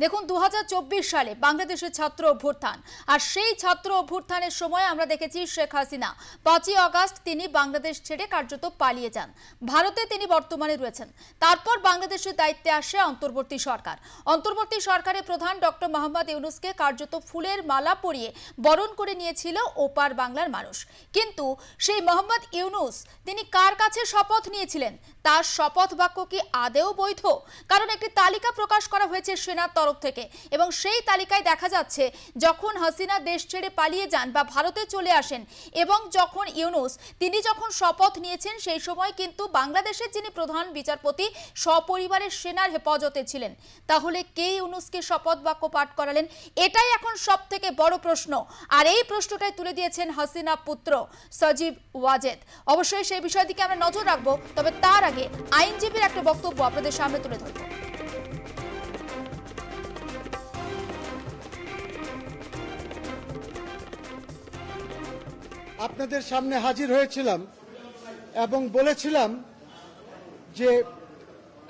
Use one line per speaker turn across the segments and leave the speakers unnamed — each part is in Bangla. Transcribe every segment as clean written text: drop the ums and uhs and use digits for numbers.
দেখুন 2024 সালে বাংলাদেশের ছাত্র অভ্যুত্থান আর সেই ছাত্র অভ্যুত্থানের সময় আমরা দেখেছি শেখ হাসিনা 5ই আগস্ট তিনি বাংলাদেশ ছেড়ে কার্যত পালিয়ে যান। ভারতে তিনি বর্তমানে রয়েছেন। তারপর বাংলাদেশের দায়িত্বে আসে অন্তর্বর্তী সরকার। অন্তর্বর্তী সরকারের প্রধান ডক্টর মোহাম্মদ ইউনূসকে কার্যত ফুলের মালা পরিয়ে বরণ করে নিয়েছিল ওপার বাংলার মানুষ। কিন্তু সেই মোহাম্মদ ইউনূস তিনি কার কাছে শপথ নিয়েছিলেন? তার শপথ বাক্য কি আদৌ বৈধ? কারণ একটি তালিকা প্রকাশ করা হয়েছে সেনার তরফ থেকে এবং সেই তালিকায় দেখা যাচ্ছে যখন হাসিনা দেশ ছেড়ে পালিয়ে যান বা ভারতে চলে আসেন এবং যখন ইউনূস তিনি যখন শপথ নিয়েছেন সেই সময় কিন্তু বাংলাদেশের যিনি প্রধান বিচারপতি সপরিবারের সেনার হেফাজতে ছিলেন। তাহলে কে ইউনূসকে শপথ বাক্য পাঠ করালেন? এটাই এখন সবথেকে বড় প্রশ্ন। আর এই প্রশ্নটাই তুলে দিয়েছেন হাসিনা পুত্র সজীব ওয়াজেদ। অবশ্যই সেই বিষয়ের দিকে আমরা নজর রাখবো, তবে তার আগে আইনজীবীর একটা বক্তব্য আপনাদের সামনে তুলে ধরব।
আপনাদের সামনে হাজির হয়েছিলাম এবং বলেছিলাম যে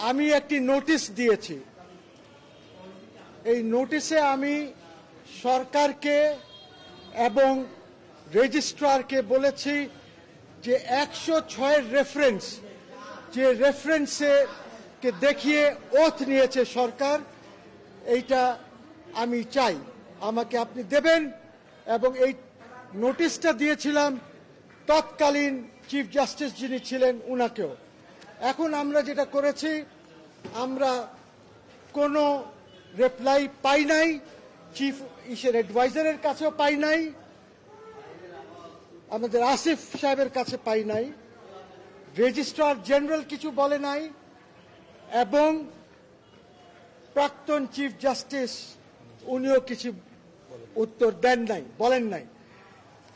আমি একটি নোটিশ দিয়েছি। এই নোটিশে আমি সরকারকে এবং রেজিস্ট্রারকে বলেছি যে 106 রেফারেন্স, যে রেফারেন্সে কে দেখিয়ে ওথ নিয়েছে সরকার, এইটা আমি চাই আমাকে আপনি দেবেন। এবং এই নোটিশটা দিয়েছিলাম তৎকালীন চিফ জাস্টিস যিনি ছিলেন উনাকেও। এখন আমরা যেটা করেছি, আমরা কোনো রিপ্লাই পাই নাই, চিফ অ্যাডভাইজারের কাছেও পাই নাই, আমাদের আসিফ সাহেবের কাছে পাই নাই, রেজিস্ট্রার জেনারেল কিছু বলে নাই এবং প্রাক্তন চিফ জাস্টিস উনিও কিছু উত্তর দেন নাই, বলেন নাই।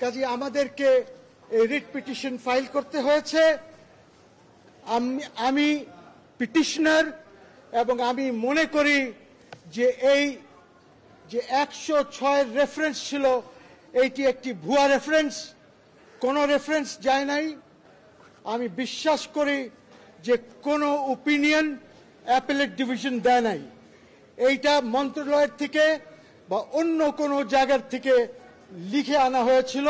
কাজে আমাদেরকে এই রিট পিটিশন ফাইল করতে হয়েছে। আমি পিটিশনার এবং আমি মনে করি যে এই যে 106 রেফারেন্স ছিল এইটি একটি ভুয়া রেফারেন্স, কোনো রেফারেন্স যায় নাই। আমি বিশ্বাস করি যে কোনো ওপিনিয়ন অ্যাপেলেট ডিভিশন দেয় নাই। এইটা মন্ত্রণালয়ের থেকে বা অন্য কোনো জায়গার থেকে লিখে আনা হয়েছিল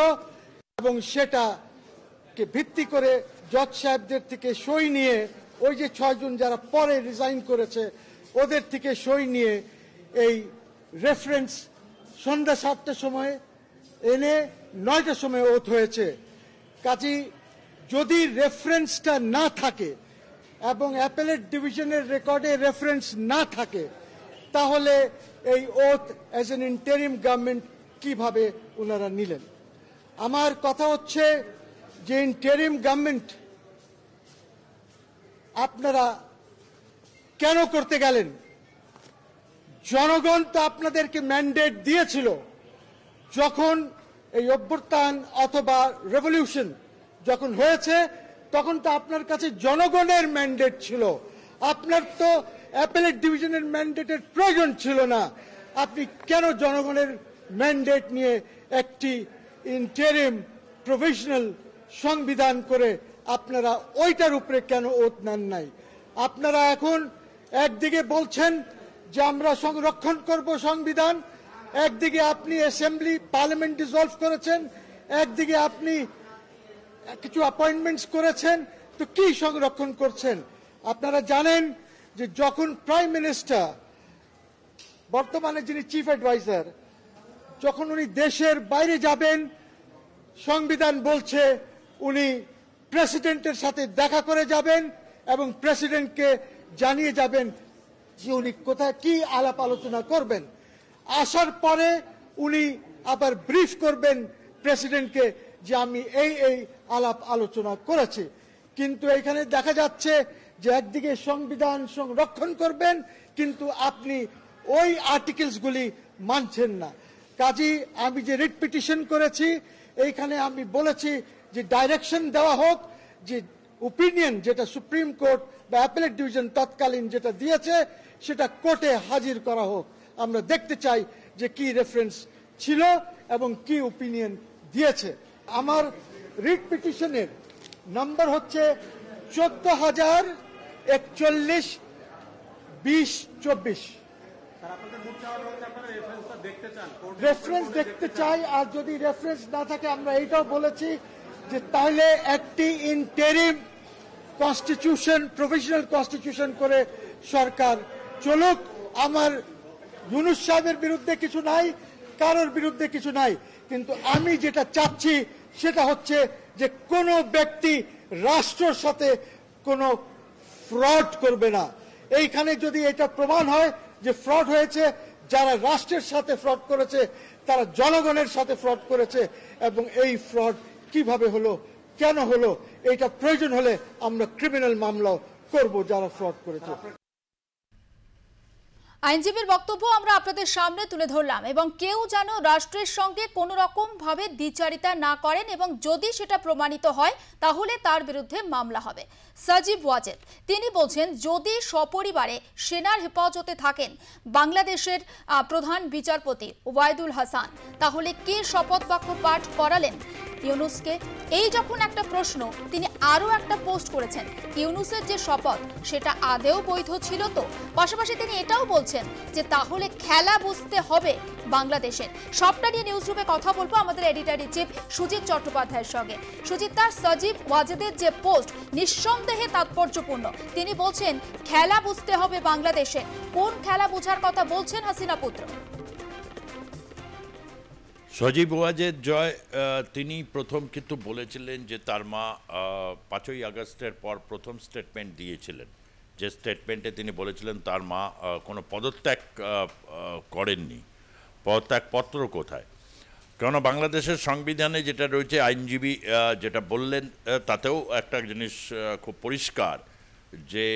এবং সেটাকে ভিত্তি করে জজ সাহেবদের থেকে সই নিয়ে, ওই যে 6 জন যারা পরে রিজাইন করেছে ওদের থেকে সই নিয়ে এই রেফারেন্স সন্ধ্যা 7টার সময় এনে 9টার সময় ওথ হয়েছে। কাজেই যদি রেফারেন্সটা না থাকে এবং অ্যাপেলেট ডিভিশনের রেকর্ডে রেফারেন্স না থাকে, তাহলে এই oath as an interim government কিভাবে ওনারা নিলেন? আমার কথা হচ্ছে যে ইন্টারিম গভর্নমেন্ট আপনারা কেন করতে গেলেন? জনগণ তো আপনাদেরকে ম্যান্ডেট দিয়েছিল। যখন এই অভ্যুত্থান অথবা রেভলিউশন যখন হয়েছে তখন তো আপনার কাছে জনগণের ম্যান্ডেট ছিল। আপনার তো অ্যাপেলেট ডিভিশনের ম্যান্ডেটের প্রয়োজন ছিল না। আপনি কেন জনগণের ম্যান্ডেট নিয়ে একটি ইন্টারিম প্রভিশনাল সংবিধান করে আপনারা ওইটার উপরে কেন ওথ নেন নাই? আপনারা এখন একদিকে বলছেন যে আমরা সংরক্ষণ করব সংবিধান, একদিকে আপনি অ্যাসেম্বলি পার্লামেন্ট ডিসলভ করেছেন, একদিকে আপনি কিছু অ্যাপয়েন্টমেন্টস করেছেন। তো কি সংরক্ষণ করছেন? আপনারা জানেন যে যখন প্রাইম মিনিস্টার, বর্তমানে যিনি চিফ অ্যাডভাইজার, যখন উনি দেশের বাইরে যাবেন, সংবিধান বলছে উনি প্রেসিডেন্টের সাথে দেখা করে যাবেন এবং প্রেসিডেন্টকে জানিয়ে যাবেন যে উনি কোথায় কি আলাপ আলোচনা করবেন। আসার পরে উনি আবার ব্রিফ করবেন প্রেসিডেন্টকে যে আমি এই এই আলাপ আলোচনা করেছি। কিন্তু এখানে দেখা যাচ্ছে যে একদিকে সংবিধান সংরক্ষণ করবেন কিন্তু আপনি ওই আর্টিকেলসগুলি মানছেন না। কাজী আমি যে রিট পিটিশন করেছি এইখানে আমি বলেছি যে ডাইরেকশন দেওয়া হোক, যে ওপিনিয়ন যেটা সুপ্রিম কোর্ট বা অ্যাপেলেট ডিভিশন তৎকালীন যেটা দিয়েছে সেটা কোর্টে হাজির করা হোক। আমরা দেখতে চাই যে কি রেফারেন্স ছিল এবং কি ওপিনিয়ন দিয়েছে। আমার রিট পিটিশনের নাম্বার হচ্ছে 14,041-20-24। রেফারেন্স দেখতে চাই, আর যদি রেফারেন্স না থাকে আমরা এইটাও বলেছি যে তাহলে একটি ইন্টারিম কনস্টিটিউশন, প্রভিশনাল কনস্টিটিউশন করে সরকার চলুক। আমার ইউনূস সাহেবের বিরুদ্ধে কিছু নাই, কারোর বিরুদ্ধে কিছু নাই, কিন্তু আমি যেটা চাচ্ছি সেটা হচ্ছে যে কোনো ব্যক্তি রাষ্ট্রের সাথে কোনো ফ্রড করবে না। এইখানে যদি এটা প্রমাণ হয় যে ফ্রড হয়েছে, যারা রাষ্ট্রের সাথে ফ্রড করেছে তারা জনগণের সাথে ফ্রড করেছে, এবং এই ফ্রড কিভাবে হলো, কেন হলো, এটা প্রয়োজন হলে আমরা ক্রিমিনাল মামলা করব যারা ফ্রড করেছে।
আইনজীবীর বক্তব্য আমরা আপনাদের সামনে তুলে ধরলাম, এবং কেউ যেন রাষ্ট্রের সঙ্গে কোনো রকম ভাবে দ্বিচারিতা না করেন, এবং যদি সেটা প্রমাণিত হয় তাহলে তার বিরুদ্ধে মামলা হবে। সাজিব ওয়াজেদ তিনি বলছেন, যদি সপরিবারে সেনার হেফাজতে থাকেন বাংলাদেশের প্রধান বিচারপতি ওবায়দুল হাসান, তাহলে কে শপথ বাক্য পাঠ করালেন ইউনূসকে? এই যখন একটা প্রশ্ন, তিনি আরও একটা পোস্ট করেছেন, ইউনূসের যে শপথ সেটা আদেও বৈধ ছিল তো? পাশাপাশি তিনি এটাও বলছেন যে তাহলে খেলা বুঝতে হবে বাংলাদেশের। সবটা নিয়ে নিউজ রুমে কথা বলবো আমাদের এডিটর ইন চিফ সুজিত চট্টোপাধ্যায়ের সঙ্গে। সুজিত, তার সাজিব ওয়াজেদের যে পোস্ট নিঃসন্দেহে তাৎপর্যপূর্ণ। তিনি বলছেন খেলা বুঝতে হবে বাংলাদেশে। কোন খেলা বোঝার কথা বলছেন হাসিনা পুত্র?
সজীব ওয়াজেদ জয় তিনি প্রথম কিন্তু বলেছিলেন যে তার মা 5ই আগস্টের পর প্রথম স্টেটমেন্ট দিয়েছিলেন, যে স্টেটমেন্টে তিনি বলেছিলেন তার মা কোনো পদত্যাগ করেননি। পদত্যাগপত্র কোথায়? কেননা বাংলাদেশের সংবিধানে যেটা রয়েছে, আইনজীবী যেটা বললেন তাতেও একটা জিনিস খুব পরিষ্কার, যে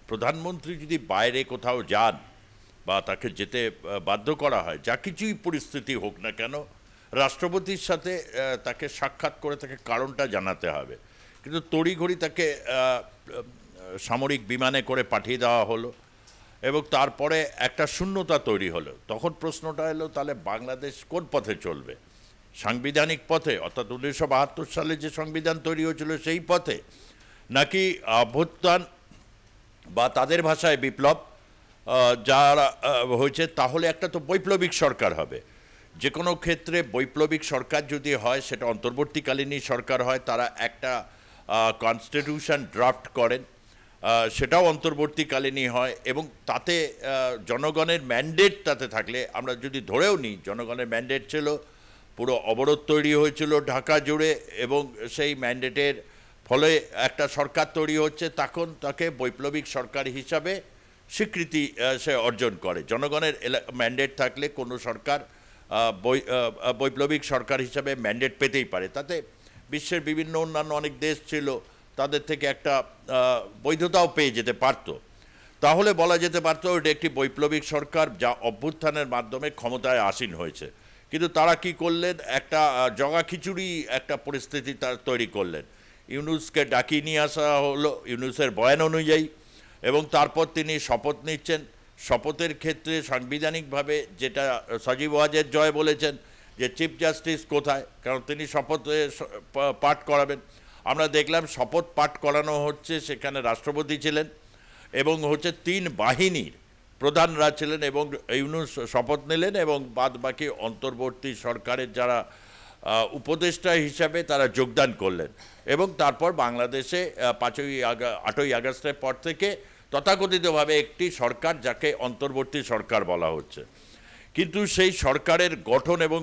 প্রধানমন্ত্রী যদি বাইরে কোথাও যান বা তাকে যেতে বাধ্য করা হয়, যা কিছুই পরিস্থিতি হোক না কেন, রাষ্ট্রপতির সাথে তাকে সাক্ষাৎ করে তাকে কারণটা জানাতে হবে। কিন্তু তড়িঘড়ি তাকে সামরিক বিমানে করে পাঠিয়ে দেওয়া হলো, এবং তারপরে একটা শূন্যতা তৈরি হলো। তখন প্রশ্নটা এলো, তাহলে বাংলাদেশ কোন পথে চলবে? সাংবিধানিক পথে, অর্থাৎ 1972 সালে যে সংবিধান তৈরি হয়েছিল সেই পথে, নাকি অভ্যুত্থান বা তাদের ভাষায় বিপ্লব যারা হয়েছে, তাহলে একটা তো বৈপ্লবিক সরকার হবে। যে কোনো ক্ষেত্রে বৈপ্লবিক সরকার যদি হয়, সেটা অন্তর্বর্তীকালীনই সরকার হয়, তারা একটা কনস্টিটিউশন ড্রাফট করেন, সেটাও অন্তর্বর্তীকালীনই হয়, এবং তাতে জনগণের ম্যান্ডেট তাতে থাকলে, আমরা যদি ধরেও নিই জনগণের ম্যান্ডেট ছিল, পুরো অবরোধ তৈরি হয়েছিল ঢাকা জুড়ে, এবং সেই ম্যান্ডেটের ফলে একটা সরকার তৈরি হচ্ছে, তখন তাকে বৈপ্লবিক সরকার হিসাবে স্বীকৃতি সে অর্জন করে। জনগণের ম্যান্ডেট থাকলে কোনো সরকার বৈপ্লবিক সরকার হিসাবে ম্যান্ডেট পেতেই পারে। তাতে বিশ্বের বিভিন্ন অন্যান্য অনেক দেশ ছিল, তাদের থেকে একটা বৈধতাও পেয়ে যেতে পারত। তাহলে বলা যেতে পারতো এটা একটি বৈপ্লবিক সরকার যা অভ্যুত্থানের মাধ্যমে ক্ষমতায় আসীন হয়েছে। কিন্তু তারা কি করলেন, একটা জগা খিচুড়ি একটা পরিস্থিতি তারা তৈরি করলেন। ইউনূসকে ডাকিয়ে নিয়ে আসা হলো ইউনূসের বয়ান অনুযায়ী, এবং তারপর তিনি শপথ নিচ্ছেন। শপথের ক্ষেত্রে সাংবিধানিকভাবে যেটা সজীব ওয়াজেদ জয় বলেছেন যে চিফ জাস্টিস কোথায়, কারণ তিনি শপথ পাঠ করাবেন। আমরা দেখলাম শপথ পাঠ করানো হচ্ছে, সেখানে রাষ্ট্রপতি ছিলেন এবং হচ্ছে 3 বাহিনীর প্রধানরা ছিলেন, এবং ইউনূস শপথ নিলেন, এবং বাদ বাকি অন্তর্বর্তী সরকারের যারা উপদেষ্টা হিসাবে তারা যোগদান করলেন। এবং তারপর বাংলাদেশে 8ই আগস্টের পর থেকে তথাকথিতভাবে একটি সরকার, যাকে অন্তর্বর্তী সরকার বলা হচ্ছে। কিন্তু সেই সরকারের গঠন এবং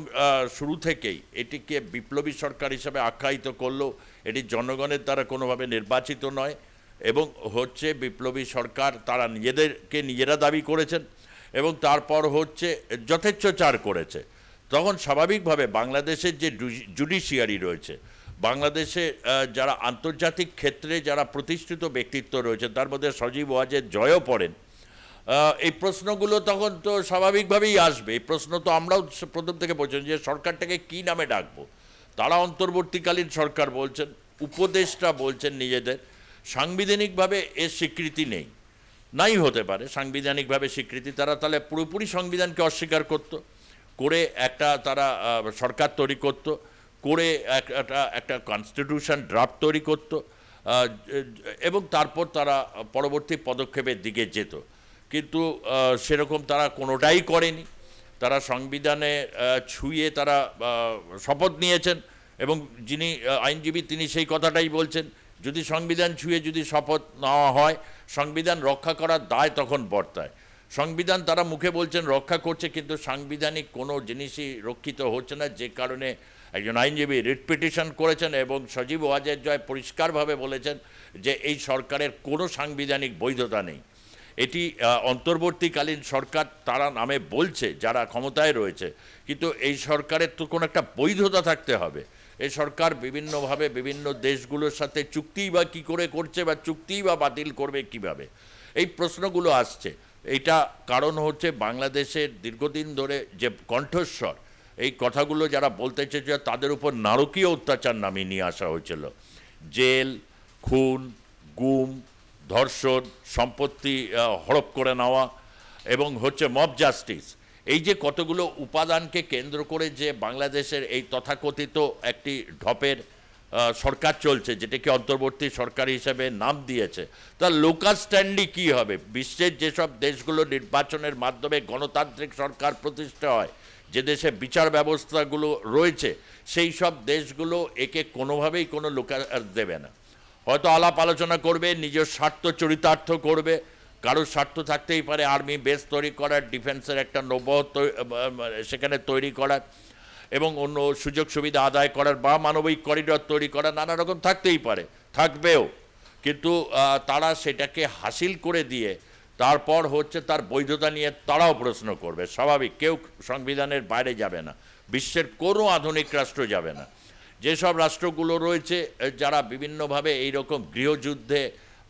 শুরু থেকেই এটিকে বিপ্লবী সরকার হিসাবে আখ্যায়িত করলেও এটি জনগণের দ্বারা কোনোভাবে নির্বাচিত নয়, এবং হচ্ছে বিপ্লবী সরকার তারা নিজেদেরকে নিজেরা দাবি করেছেন, এবং তারপর হচ্ছে যথেচ্ছাচার করেছে। তখন স্বাভাবিকভাবে বাংলাদেশের যে জুডিশিয়ারি রয়েছে, বাংলাদেশে যারা আন্তর্জাতিক ক্ষেত্রে যারা প্রতিষ্ঠিত ব্যক্তিত্ব রয়েছে, তার মধ্যে সজীব ওয়াজেদ জয়ও পড়েন, এই প্রশ্নগুলো তখন তো স্বাভাবিকভাবেই আসবে। এই প্রশ্ন তো আমরাও প্রথম থেকে বলছেন যে সরকারটাকে কী নামে ডাকবো। তারা অন্তর্বর্তীকালীন সরকার বলছেন, উপদেষ্টা বলছেন নিজেদের। সাংবিধানিকভাবে এর স্বীকৃতি নেই, নাই হতে পারে সাংবিধানিকভাবে স্বীকৃতি। তারা তাহলে পুরোপুরি সংবিধানকে অস্বীকার করতো, করে একটা তারা সরকার তৈরি করতো, করে একটা কনস্টিটিউশন ড্রাফট তৈরি করতো, এবং তারপর তারা পরবর্তী পদক্ষেপের দিকে যেত। কিন্তু সেরকম তারা কোনোটাই করেনি। তারা সংবিধানে ছুঁয়ে তারা শপথ নিয়েছেন, এবং যিনি আইনজীবী তিনি সেই কথাটাই বলছেন, যদি সংবিধান ছুঁয়ে যদি শপথ নেওয়া হয়, সংবিধান রক্ষা করার দায় তখন বর্তায়। সংবিধান তারা মুখে বলছেন রক্ষা করছে, কিন্তু সাংবিধানিক কোনো জিনিসই রক্ষিত হচ্ছে না, যে কারণে একজন আইনজীবী রিট পিটিশন করেছেন এবং সজীব ওয়াজেদ জয় পরিষ্কারভাবে বলেছেন যে এই সরকারের কোনো সাংবিধানিক বৈধতা নেই। এটি অন্তর্বর্তীকালীন সরকার তারা নামে বলছে যারা ক্ষমতায় রয়েছে, কিন্তু এই সরকারের তো কোনো একটা বৈধতা থাকতে হবে। এই সরকার বিভিন্নভাবে বিভিন্ন দেশগুলোর সাথে চুক্তিই বা কী করে করছে, বা চুক্তিই বা বাতিল করবে কিভাবে, এই প্রশ্নগুলো আসছে। এইটা কারণ হচ্ছে বাংলাদেশের দীর্ঘদিন ধরে যে কণ্ঠস্বর, এই কথাগুলো যারা বলতে চেয়েছে তাদের উপর নারকীয় অত্যাচার নামিয়ে নিয়ে আসা হয়েছিল। জেল, খুন, গুম, ধর্ষণ, সম্পত্তি হড়প করে নেওয়া, এবং হচ্ছে মব জাস্টিস, এই যে কতগুলো উপাদানকে কেন্দ্র করে যে বাংলাদেশের এই তথাকথিত একটি ঢপের সরকার চলছে, যেটাকে অন্তর্বর্তী সরকার হিসেবে নাম দিয়েছে, তার লোকাল স্ট্যান্ডই কী হবে? বিশ্বের যেসব দেশগুলো নির্বাচনের মাধ্যমে গণতান্ত্রিক সরকার প্রতিষ্ঠা হয়, যে দেশে বিচার ব্যবস্থাগুলো রয়েছে, সেই সব দেশগুলো একে কোনোভাবেই কোনো লোকাল দেবে না। হয়তো আলাপ আলোচনা করবে, নিজের স্বার্থ চরিতার্থ করবে, কারোর স্বার্থ থাকতেই পারে আর্মি বেস তৈরি করার, ডিফেন্সের একটা নৌবহর সেখানে তৈরি করার, এবং অন্য সুযোগ সুবিধা আদায় করার, বা মানবিক করিডর তৈরি করার, নানা রকম থাকতেই পারে, থাকবেও। কিন্তু তারা সেটাকে হাসিল করে দিয়ে তারপর হচ্ছে তার বৈধতা নিয়ে তারাও প্রশ্ন করবে। স্বাভাবিক, কেউ সংবিধানের বাইরে যাবে না, বিশ্বের কোনো আধুনিক রাষ্ট্র যাবে না। যেসব রাষ্ট্রগুলো রয়েছে যারা বিভিন্নভাবে এইরকম গৃহযুদ্ধে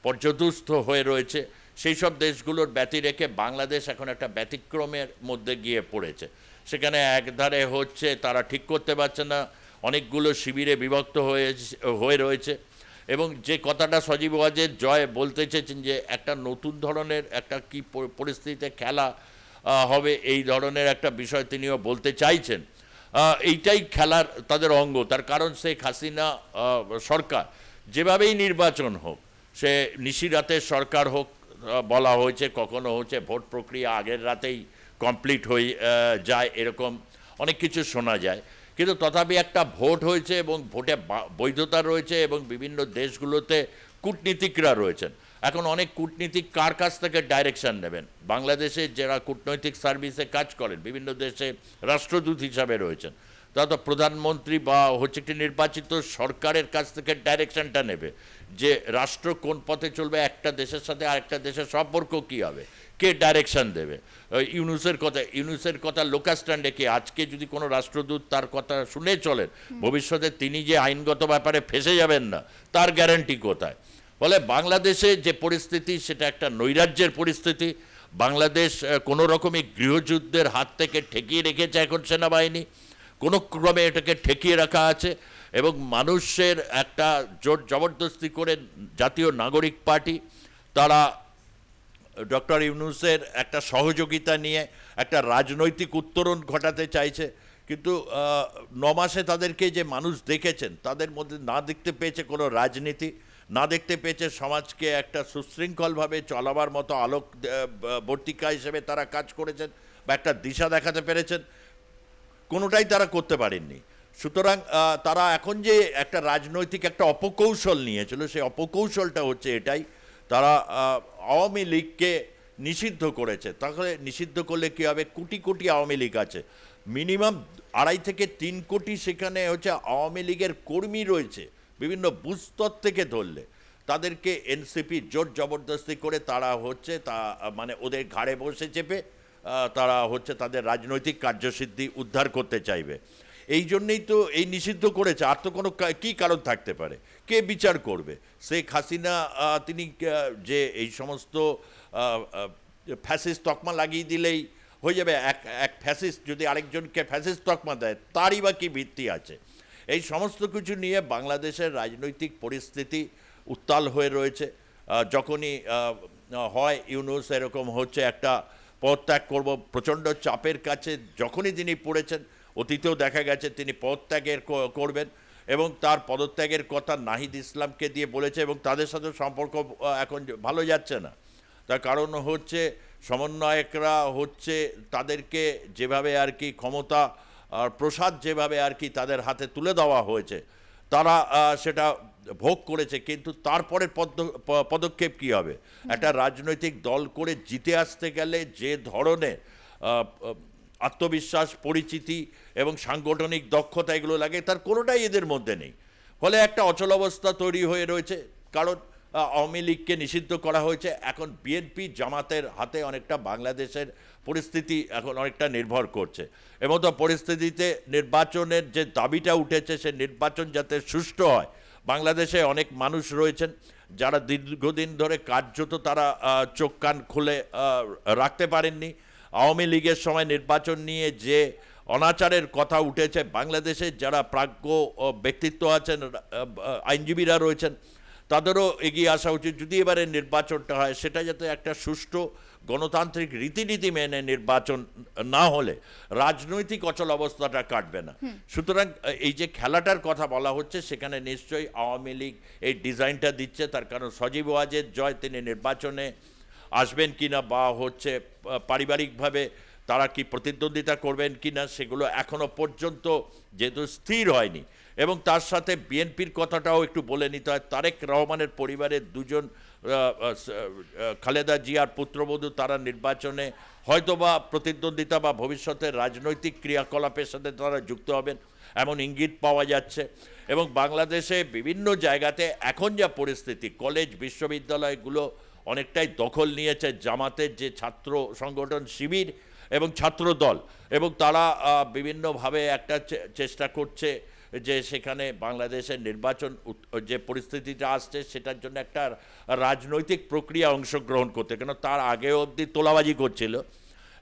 পর্যদুস্ত হয়ে রয়েছে, সেই সব দেশগুলোর ব্যতি রেখে বাংলাদেশ এখন একটা ব্যতিক্রমের মধ্যে গিয়ে পড়েছে। সেখানে একধারে হচ্ছে তারা ঠিক করতে পারছে না, অনেকগুলো শিবিরে বিভক্ত হয়ে রয়েছে, এবং যে কথাটা সজীব ওয়াজেদ জয় বলতে চেয়েছেন যে একটা নতুন ধরনের একটা কি পরিস্থিতিতে খেলা হবে, এই ধরনের একটা বিষয় তিনিও বলতে চাইছেন। এইটাই খেলার তাদের অঙ্গ। তার কারণ শেখ হাসিনা সরকার যেভাবেই নির্বাচন হোক, সে নিশিরাতের সরকার হোক বলা হয়েছে, কখনো হচ্ছে ভোট প্রক্রিয়া আগের রাতেই কমপ্লিট হয়ে যায়, এরকম অনেক কিছু শোনা যায়, কিন্তু তথাপি একটা ভোট হয়েছে এবং ভোটে বৈধতা রয়েছে, এবং বিভিন্ন দেশগুলোতে কূটনীতিকরা রয়েছেন। এখন অনেক কূটনীতিক কার কাছ থেকে ডাইরেকশন নেবেন? বাংলাদেশে যারা কূটনৈতিক সার্ভিসে কাজ করেন, বিভিন্ন দেশে রাষ্ট্রদূত হিসাবে রয়েছেন, তারা তো প্রধানমন্ত্রী বা হচ্ছে একটি নির্বাচিত সরকারের কাছ থেকে ডাইরেকশনটা নেবে যে রাষ্ট্র কোন পথে চলবে, একটা দেশের সাথে আরেকটা দেশের সম্পর্ক কী হবে, কে ডাইরেকশন দেবে। ইউনুসের কথা লোকাল স্ট্যান্ডে কি? আজকে যদি কোনো রাষ্ট্রদূত তার কথা শুনে চলেন, ভবিষ্যতে তিনি যে আইনগত ব্যাপারে ফেঁসে যাবেন না, তার গ্যারান্টি কোথায়? ফলে বাংলাদেশে যে পরিস্থিতি, সেটা একটা নৈরাজ্যের পরিস্থিতি। বাংলাদেশ কোনো রকমই গৃহযুদ্ধের হাত থেকে ঠেকিয়ে রেখেছে এখন সেনাবাহিনী, কোনো ক্রমে এটাকে ঠেকিয়ে রাখা আছে, এবং মানুষের একটা জোর জবরদস্তি করে জাতীয় নাগরিক পার্টি তারা ডক্টর ইউনূসের একটা সহযোগিতা নিয়ে একটা রাজনৈতিক উত্তরণ ঘটাতে চাইছে। কিন্তু 9 মাসে তাদেরকে যে মানুষ দেখেছেন, তাদের মধ্যে না দেখতে পেয়েছে কোনো রাজনীতি, না দেখতে পেয়েছে সমাজকে একটা সুশৃঙ্খলভাবে চলাবার মতো আলোক বর্তিকা হিসেবে তারা কাজ করেছেন বা একটা দিশা দেখাতে পেরেছেন, কোনোটাই তারা করতে পারেননি। সুতরাং তারা এখন যে একটা রাজনৈতিক একটা অপকৌশল নিয়েছিল, সেই অপকৌশলটা হচ্ছে এটাই, তারা আওয়ামী লীগকে নিষিদ্ধ করেছে। তাহলে নিষিদ্ধ করলে কী হবে? কোটি কোটি আওয়ামী লীগ আছে, মিনিমাম 2.5 থেকে 3 কোটি সেখানে হচ্ছে আওয়ামী লীগের কর্মী রয়েছে। বিভিন্ন বুস্তর থেকে ধরলে তাদেরকে এনসিপি জোর জবরদস্তি করে তারা হচ্ছে মানে ওদের ঘাড়ে বসে চেপে তারা হচ্ছে তাদের রাজনৈতিক কার্যসিদ্ধি উদ্ধার করতে চাইবে। এই জন্যেই তো এই নিষিদ্ধ করেছে, আর তো কোনো কী কারণ থাকতে পারে? কে বিচার করবে? শেখ হাসিনা তিনি যে এই সমস্ত ফ্যাসিস্ট তকমা লাগিয়ে দিলেই হয়ে যাবে, এক ফ্যাসিস্ট যদি আরেকজনকে ফ্যাসিস্ট তকমা দেয়, তারই বা কী ভিত্তি আছে? এই সমস্ত কিছু নিয়ে বাংলাদেশের রাজনৈতিক পরিস্থিতি উত্তাল হয়ে রয়েছে। যখনই হয় ইউনূস এরকম হচ্ছে একটা পদত্যাগ করব, প্রচণ্ড চাপের কাছে যখনই তিনি পড়েছেন, অতীতেও দেখা গেছে তিনি পদত্যাগের করবেন, এবং তার পদত্যাগের কথা নাহিদ ইসলামকে দিয়ে বলেছে, এবং তাদের সাথে সম্পর্ক এখন ভালো যাচ্ছে না। তার কারণ হচ্ছে সমন্বয়করা হচ্ছে তাদেরকে যেভাবে আর কি ক্ষমতা আর প্রসাদ যেভাবে আর কি তাদের হাতে তুলে দেওয়া হয়েছে, তারা সেটা ভোগ করেছে, কিন্তু তারপরে পদক্ষেপ কী হবে? একটা রাজনৈতিক দল করে জিতে আসতে গেলে যে ধরনের আত্মবিশ্বাস, পরিচিতি এবং সাংগঠনিক দক্ষতা এগুলো লাগে, তার কোনোটাই এদের মধ্যে নেই। ফলে একটা অচলাবস্থা তৈরি হয়ে রয়েছে। কারণ আওয়ামী লীগকে নিষিদ্ধ করা হয়েছে, এখন বিএনপি জামাতের হাতে অনেকটা বাংলাদেশের পরিস্থিতি এখন অনেকটা নির্ভর করছে। এমতো পরিস্থিতিতে নির্বাচনের যে দাবিটা উঠেছে, সে নির্বাচন যাতে সুষ্ঠু হয়। বাংলাদেশে অনেক মানুষ রয়েছেন যারা দীর্ঘদিন ধরে কার্যত তারা চোখ কান খুলে রাখতে পারেননি। আওয়ামী লীগের সময় নির্বাচন নিয়ে যে অনাচারের কথা উঠেছে, বাংলাদেশে যারা প্রাজ্ঞ ব্যক্তিত্ব আছেন, আইনজীবীরা রয়েছেন, তাদেরও এগিয়ে আসা উচিত। যদি এবারে নির্বাচনটা হয়, সেটা যাতে একটা সুষ্ঠু গণতান্ত্রিক রীতিনীতি মেনে নির্বাচন না হলে রাজনৈতিক অচল অবস্থাটা কাটবে না। সুতরাং এই যে খেলাটার কথা বলা হচ্ছে, সেখানে নিশ্চয়ই আওয়ামী লীগ এই ডিজাইনটা দিচ্ছে। তার কারণ সজীব ওয়াজেদ জয় তিনি নির্বাচনে আসবেন কিনা বা হচ্ছে পারিবারিকভাবে তারা কি প্রতিদ্বন্দ্বিতা করবেন কিনা, সেগুলো এখনো পর্যন্ত যেহেতু স্থির হয়নি। এবং তার সাথে বিএনপির কথাটাও একটু বলে নিতে হয়। তারেক রহমানের পরিবারের দুজন, খালেদা জিয়ার পুত্রবধূ, তারা নির্বাচনে হয়তোবা প্রতিদ্বন্দ্বিতা বা ভবিষ্যতের রাজনৈতিক ক্রিয়াকলাপের সাথে তারা যুক্ত হবেন, এমন ইঙ্গিত পাওয়া যাচ্ছে। এবং বাংলাদেশে বিভিন্ন জায়গাতে এখন যা পরিস্থিতি, কলেজ বিশ্ববিদ্যালয়গুলো অনেকটাই দখল নিয়েছে জামাতের যে ছাত্র সংগঠন শিবির এবং ছাত্র দল, এবং তারা বিভিন্নভাবে একটা চেষ্টা করছে যে সেখানে বাংলাদেশের নির্বাচন যে পরিস্থিতিটা আসছে সেটার জন্য একটা রাজনৈতিক প্রক্রিয়া অংশগ্রহণ করতে। কেন তার আগেও অবধি তোলাবাজি করছিল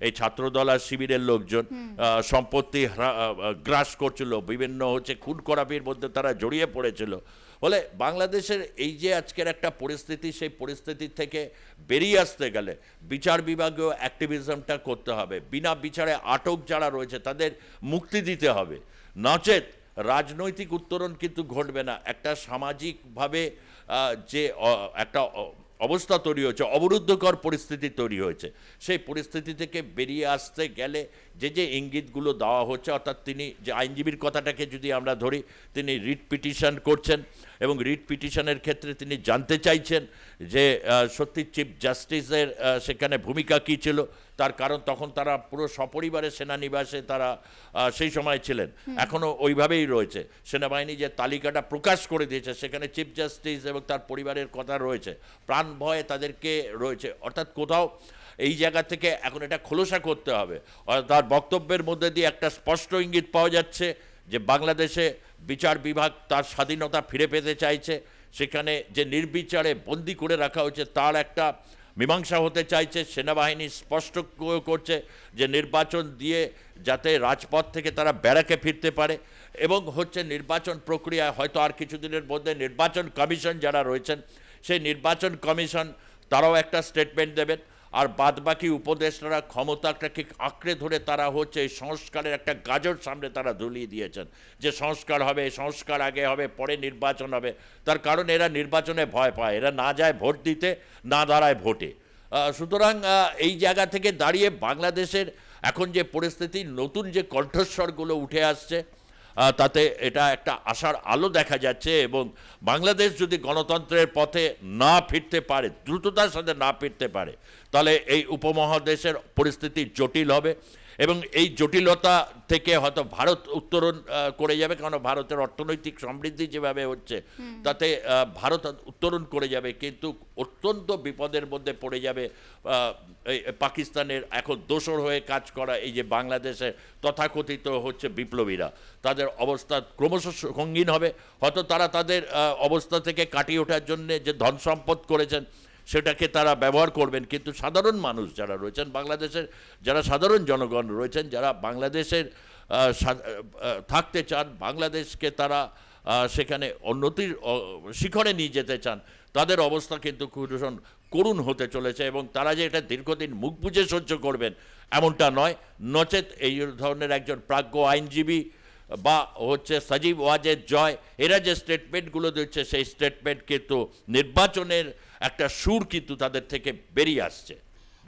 এই ছাত্রদল আর শিবিরের লোকজন, সম্পত্তি গ্রাস করছিল, বিভিন্ন হচ্ছে খুন খরাপির মধ্যে তারা জড়িয়ে পড়েছিল। ফলে বাংলাদেশের এই যে আজকের একটা পরিস্থিতি, সেই পরিস্থিতি থেকে বেরিয়ে আসতে গেলে বিচার বিভাগীয় অ্যাক্টিভিজমটা করতে হবে। বিনা বিচারে আটক যারা রয়েছে তাদের মুক্তি দিতে হবে, নচেত রাজনৈতিক উত্তরণ কিন্তু ঘটবে না। একটা সামাজিকভাবে যে একটা অবস্থা তৈরি হয়েছে, অবরুদ্ধকর পরিস্থিতি তৈরি হয়েছে, সেই পরিস্থিতি থেকে বেরিয়ে আসতে গেলে যে ইঙ্গিতগুলো দেওয়া হচ্ছে, অর্থাৎ তিনি যে আইনজীবীর কথাটাকে যদি আমরা ধরি, তিনি রিট পিটিশন করছেন এবং রিট পিটিশনের ক্ষেত্রে তিনি জানতে চাইছেন যে সত্যি চিফ জাস্টিসের সেখানে ভূমিকা কী ছিল। তার কারণ তখন তারা পুরো সপরিবারে সেনানিবাসে তারা সেই সময় ছিলেন, এখনও ওইভাবেই রয়েছে। সেনাবাহিনী যে তালিকাটা প্রকাশ করে দিয়েছে, সেখানে চিফ জাস্টিস এবং তার পরিবারের কথা রয়েছে, প্রাণ ভয়ে তাদেরকে রয়েছে। অর্থাৎ কোথাও এই জায়গা থেকে এখন এটা খোলসা করতে হবে। তার বক্তব্যের মধ্যে দিয়ে একটা স্পষ্ট ইঙ্গিত পাওয়া যাচ্ছে যে বাংলাদেশে বিচার বিভাগ তার স্বাধীনতা ফিরে পেতে চাইছে, সেখানে যে নির্বিচারে বন্দি করে রাখা হয়েছে তার একটা মীমাংসা হতে চাইছে। সেনাবাহিনী স্পষ্ট করছে যে নির্বাচন দিয়ে যাতে রাজপথ থেকে তারা ব্যারাকে ফিরতে পারে, এবং হচ্ছে নির্বাচন প্রক্রিয়ায় হয়তো আর কিছুদিনের মধ্যে নির্বাচন কমিশন যারা রয়েছেন, সেই নির্বাচন কমিশন তারাও একটা স্টেটমেন্ট দেবেন। আর বাদবাকি উপদেষ্টারা ক্ষমতাটাকে আঁকড়ে ধরে তারা হচ্ছে এই সংস্কারের একটা গাজর সামনে তারা ঝুলিয়ে দিয়েছেন যে সংস্কার হবে, সংস্কার আগে হবে, পরে নির্বাচন হবে। তার কারণ এরা নির্বাচনে ভয় পায়, এরা না যায় ভোট দিতে, না দাঁড়ায় ভোটে। সুতরাং এই জায়গা থেকে দাঁড়িয়ে বাংলাদেশের এখন যে পরিস্থিতি, নতুন যে কণ্ঠস্বরগুলো উঠে আসছে, তাতে এটা একটা আশার আলো দেখা যাচ্ছে। এবং বাংলাদেশ যদি গণতন্ত্রের পথে না ফিরতে পারে, দ্রুততার সাথে না ফিরতে পারে, তাহলে এই উপমহাদেশের পরিস্থিতি জটিল হবে এবং এই জটিলতা থেকে হয়তো ভারত উত্তরণ করে যাবে। কারণ ভারতের অর্থনৈতিক সমৃদ্ধি যেভাবে হচ্ছে তাতে ভারত উত্তরণ করে যাবে, কিন্তু অত্যন্ত বিপদের মধ্যে পড়ে যাবে পাকিস্তানের এখন দোসর হয়ে কাজ করা এই যে বাংলাদেশের তথাকথিত হচ্ছে বিপ্লবীরা। তাদের অবস্থা ক্রমশ সঙ্গীন হবে। হয়তো তারা তাদের অবস্থা থেকে কাটিয়ে ওঠার জন্যে যে ধন সম্পদ করেছেন সেটাকে তারা ব্যবহার করবেন, কিন্তু সাধারণ মানুষ যারা রয়েছেন, বাংলাদেশের যারা সাধারণ জনগণ রয়েছেন, যারা বাংলাদেশের থাকতে চান, বাংলাদেশকে তারা সেখানে উন্নতির শিখরে নিয়ে যেতে চান, তাদের অবস্থা কিন্তু ভীষণ করুণ হতে চলেছে। এবং তারা যে এটা দীর্ঘদিন মুখ বুজে সহ্য করবেন এমনটা নয়, নচেত এই ধরনের একজন প্রাজ্ঞ আইনজীবী বা হচ্ছে সজীব ওয়াজেদ জয়, এরা যে স্টেটমেন্টগুলো দিচ্ছে, সেই স্টেটমেন্ট কিন্তু নির্বাচনের একটা সুর কিন্তু তাদের থেকে বেরিয়ে আসছে।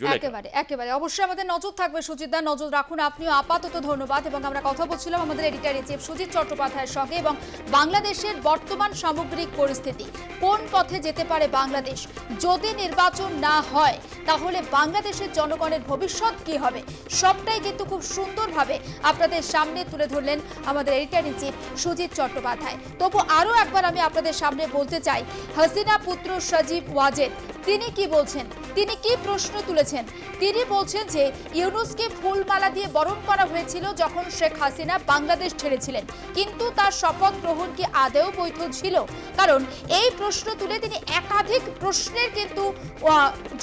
একেবারে একেবারে অবশ্যই আমাদের নজর থাকবে। সুজিতদা নজর রাখুন, আপনিও আপাতত ধন্যবাদ। এবং আমরা কথা বলছিলাম আমাদের এডিটর ইন চিফ সুজিত চট্টোপাধ্যায়ের সঙ্গে, এবং বাংলাদেশের বর্তমান সামগ্রিক পরিস্থিতি, কোন পথে যেতে পারে বাংলাদেশ যদি নির্বাচন না হয়, তাহলে বাংলাদেশের জনগণের ভবিষ্যৎ কি হবে, সবটাই কিন্তু খুব সুন্দরভাবে আপনাদের সামনে তুলে ধরলেন আমাদের editor in chief Sujit Chattopadhyay. তবু আরও একবার আমি আপনাদের সামনে বলতে চাই, হাসিনা পুত্র সজীব ওয়াজেদ তিনি কি বলছেন, তিনি কি প্রশ্ন তুলেছেন। তিনি বলছেন যে ইউনূসকে ফুলমালা দিয়ে বরণ করা হয়েছিল যখন শেখ হাসিনা বাংলাদেশ ছেড়েছিলেন, কিন্তু তার শপথ গ্রহণ কি আদৌ বৈধ ছিল? কারণ এই প্রশ্ন তুলে তিনি একাধিক প্রশ্নের কিন্তু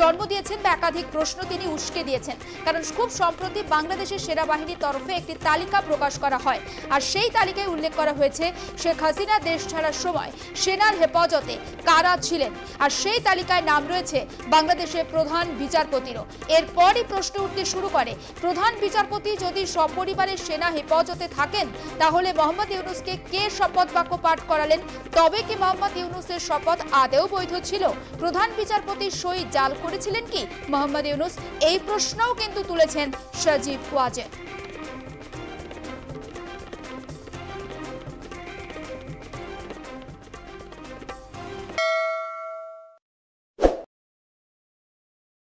জন্ম দিয়েছেন বা একাধিক প্রশ্ন তিনি উস্কে দিয়েছেন। কারণ খুব সম্প্রতি বাংলাদেশের সেনাবাহিনীর তরফে একটি তালিকা প্রকাশ করা হয়, আর সেই তালিকায় উল্লেখ করা হয়েছে শেখ হাসিনা দেশ ছাড়ার সময় সেনার হেফাজতে কারা ছিলেন, আর সেই তালিকায় নাম রয়েছে বাংলাদেশের প্রধান বিচারপতিরও। এরপরই প্রশ্ন উঠতে শুরু করে, প্রধান বিচারপতি যদি সপরিবারে সেনা হেফাজতে থাকেন, তাহলে মোহাম্মদ ইউনূসকে কে শপথ বাক্য পাঠ করালেন? তবে কি মোহাম্মদ ইউনূসের শপথ আদৌ বৈধ ছিল? প্রধান বিচারপতির সই জাল করেছিলেন কি মোহাম্মদ ইউনূস? এই প্রশ্নও কিন্তু তুলেছেন সজীব ওয়াজেদ।